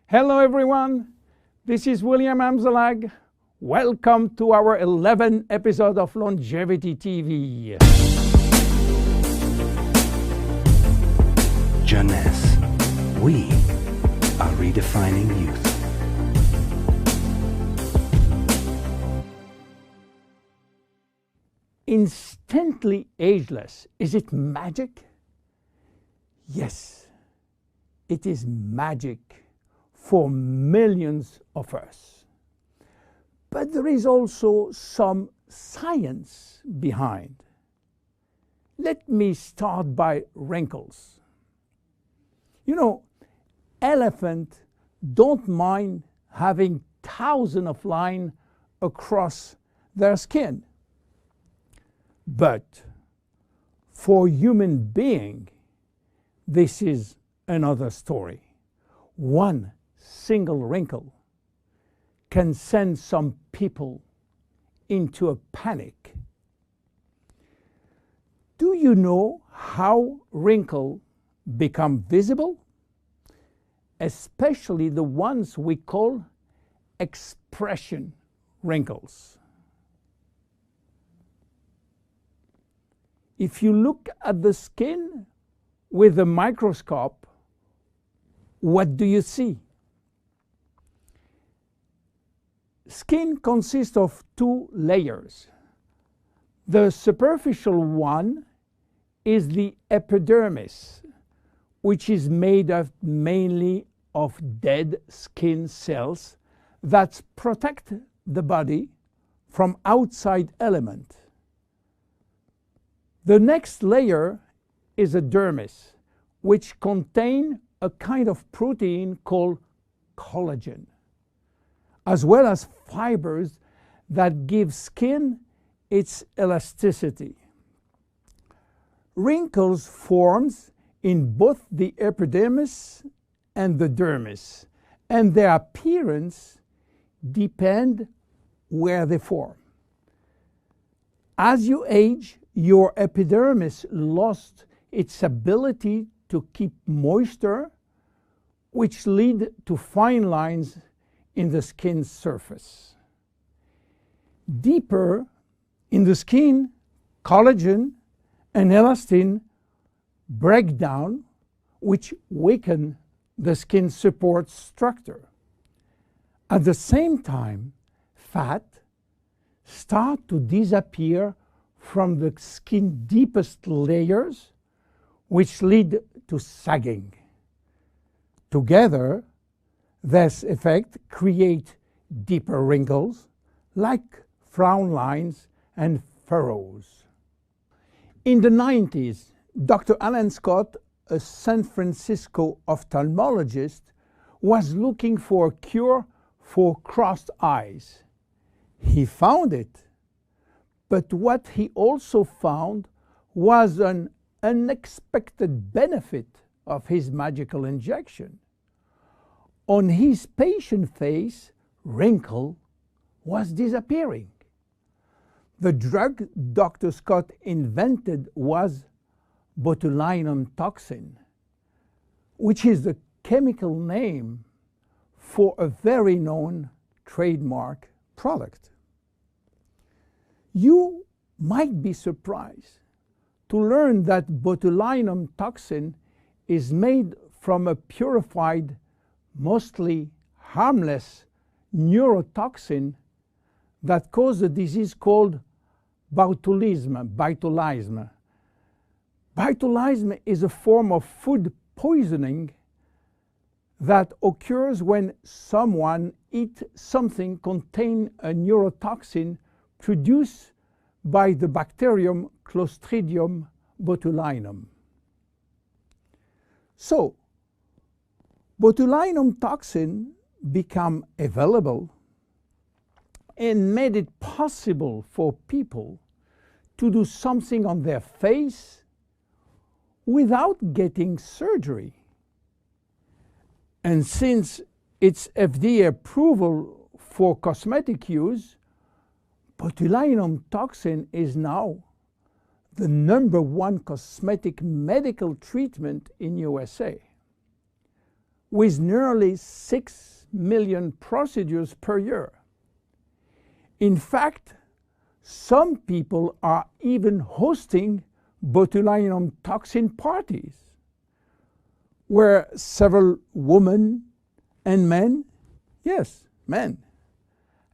Hello everyone, this is William Amzalag. Welcome to our 11th episode of Longevity TV. Jeunesse, we are redefining youth. Instantly ageless, is it magic? Yes, it is magic for millions of us. But there is also some science behind. Let me start by wrinkles. You know, elephants don't mind having thousands of lines across their skin. But for human being, this is another story. One single wrinkle can send some people into a panic. Do you know how wrinkles become visible? Especially the ones we call expression wrinkles. If you look at the skin with a microscope, what do you see? Skin consists of two layers. The superficial one is the epidermis, which is made up mainly of dead skin cells that protect the body from outside elements. The next layer is a dermis, which contains a kind of protein called collagen, as well as fibers that give skin its elasticity. Wrinkles form in both the epidermis and the dermis, and their appearance depends where they form. As you age, your epidermis lost its ability to keep moisture, which lead to fine lines in the skin's surface. Deeper in the skin, collagen and elastin break down, which weaken the skin support structure. At the same time, fat starts to disappear from the skin's deepest layers, which lead to sagging. Together, this effect creates deeper wrinkles, like frown lines and furrows. In the 90s, Dr. Alan Scott, a San Francisco ophthalmologist, was looking for a cure for crossed eyes. He found it. But what he also found was an unexpected benefit of his magical injection. On his patient face, wrinkle was disappearing. The drug Dr. Scott invented was botulinum toxin, which is the chemical name for a very known trademark product. You might be surprised to learn that botulinum toxin is made from a purified, mostly harmless neurotoxin that causes a disease called botulism. Botulism is a form of food poisoning that occurs when someone eats something containing a neurotoxin produced by the bacterium Clostridium botulinum. So, botulinum toxin became available and made it possible for people to do something on their face without getting surgery. And since its FDA approval for cosmetic use, botulinum toxin is now the #1 cosmetic medical treatment in USA. with nearly 6 million procedures per year. In fact, some people are even hosting botulinum toxin parties, where several women and men, yes, men,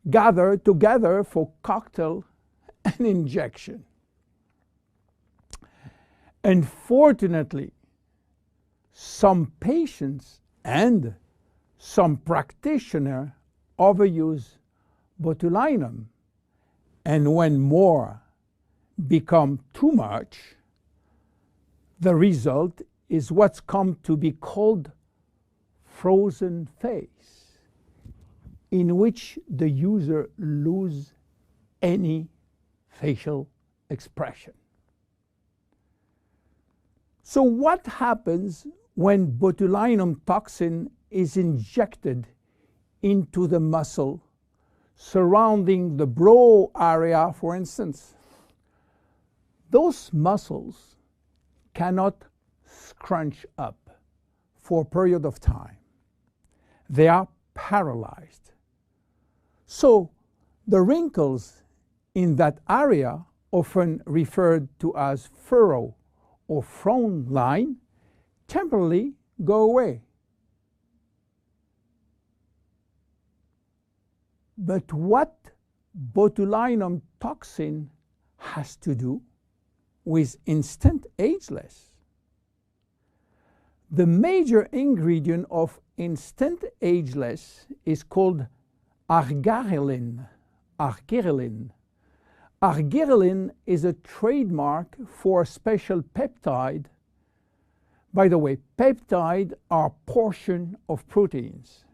gather together for cocktail and injection. Unfortunately, some patients and some practitioners overuse botulinum, and when more become too much, the result is what's come to be called frozen face, in which the user loses any facial expression. So what happens when botulinum toxin is injected into the muscle surrounding the brow area, for instance? Those muscles cannot scrunch up for a period of time. They are paralyzed. So the wrinkles in that area, often referred to as furrow or frown line, temporarily go away. But what botulinum toxin has to do with instant ageless? The major ingredient of instant ageless is called arginine. Arginine is a trademark for a special peptide. By the way, peptides are portions of proteins.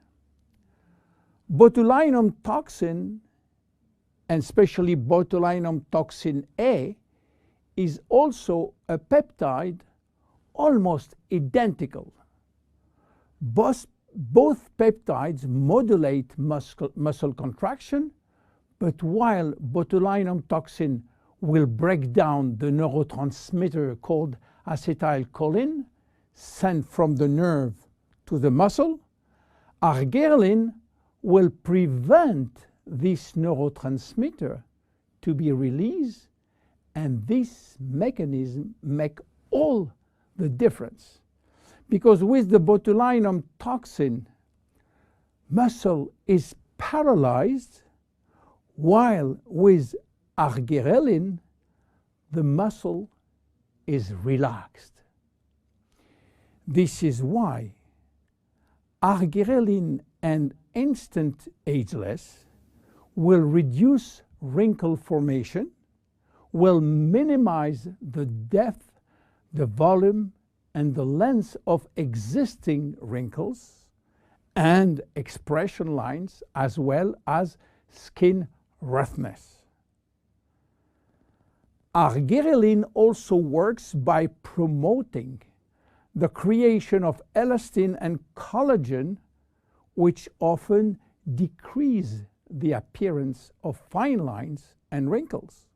Botulinum toxin, and especially botulinum toxin A, is also a peptide almost identical. Both peptides modulate muscle contraction, but while botulinum toxin will break down the neurotransmitter called acetylcholine sent from the nerve to the muscle, arginine will prevent this neurotransmitter to be released, and this mechanism makes all the difference. Because with the botulinum toxin, muscle is paralyzed, while with arginine, the muscle is relaxed. This is why arginine and instant ageless will reduce wrinkle formation, will minimize the depth, the volume, and the length of existing wrinkles and expression lines, as well as skin roughness. Arginine also works by promoting the creation of elastin and collagen, which often decrease the appearance of fine lines and wrinkles.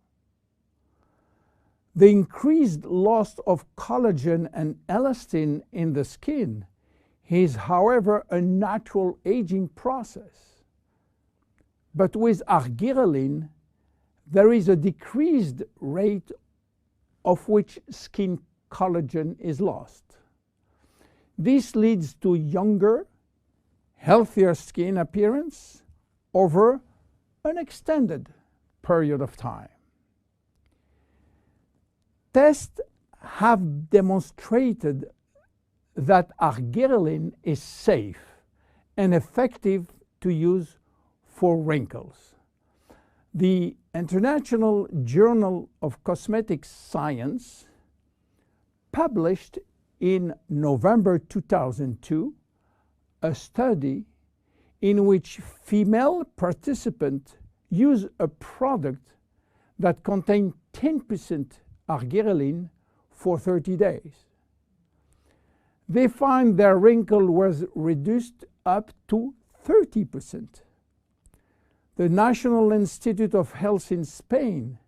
The increased loss of collagen and elastin in the skin is, however, a natural aging process. But with arginine, there is a decreased rate of which skin collagen is lost. This leads to younger, healthier skin appearance over an extended period of time. Tests have demonstrated that arginine is safe and effective to use for wrinkles. The International Journal of Cosmetic Science published in November 2002 a study in which female participants used a product that contained 10% arginine for 30 days. They find their wrinkle was reduced up to 30%. The National Institute of Health in Spain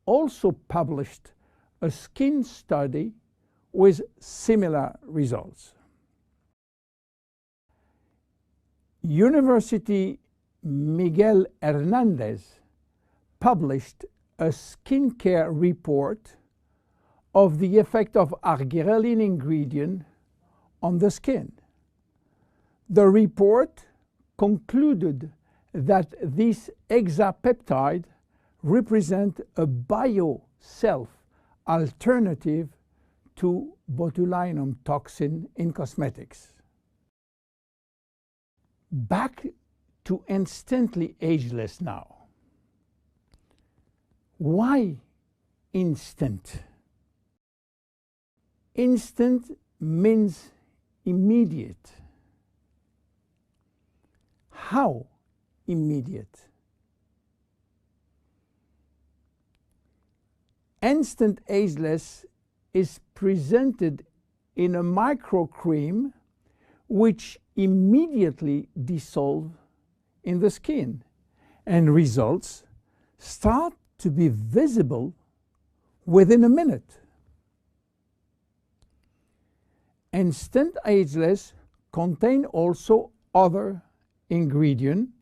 also published a skin study with similar results. University Miguel Hernandez published a skincare report of the effect of argyreline ingredient on the skin. The report concluded that this hexapeptide represents a bio-self alternative to botulinum toxin in cosmetics. Back to instantly ageless now. Why instant? Instant means immediate. How immediate? Instant ageless is presented in a microcream which immediately dissolve in the skin, and results start to be visible within a minute. Instant ageless contain also other ingredients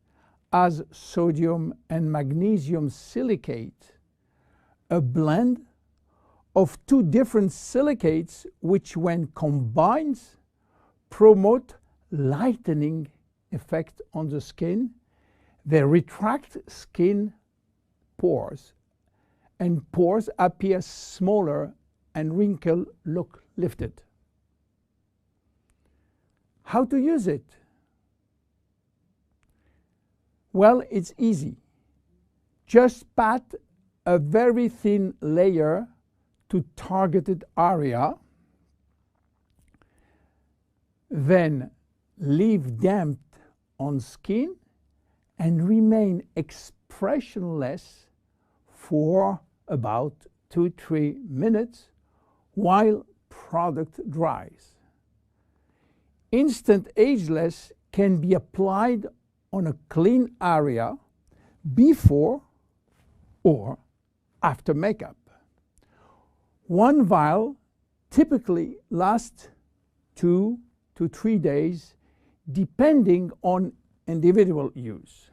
as sodium and magnesium silicate, a blend of two different silicates which when combined promote lightening effect on the skin. They retract skin pores, and pores appear smaller and wrinkles look lifted. How to use it? Well, it's easy. Just pat a very thin layer to targeted area, then leave damp on skin and remain expressionless for about 2-3 minutes while product dries. Instant ageless can be applied on a clean area before or after makeup. One vial typically lasts 2 to 3 days depending on individual use.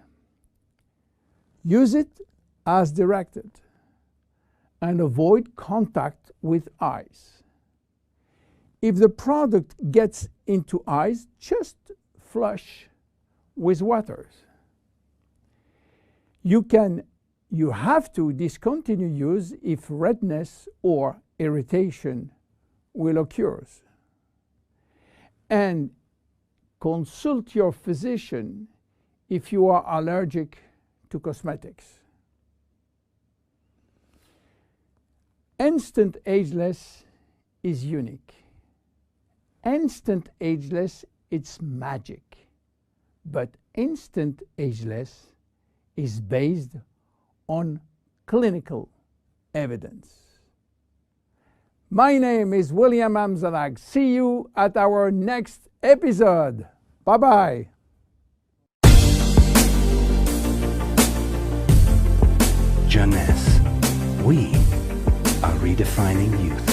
Use it as directed and avoid contact with eyes. If the product gets into eyes, just flush with water. You have to discontinue use if redness or irritation will occur. And consult your physician if you are allergic to cosmetics. Instant ageless is unique. Instant ageless, it's magic. But instant ageless is based on clinical evidence. My name is William Amzalag. See you at our next episode. Bye-bye. Jeunesse, we are redefining youth.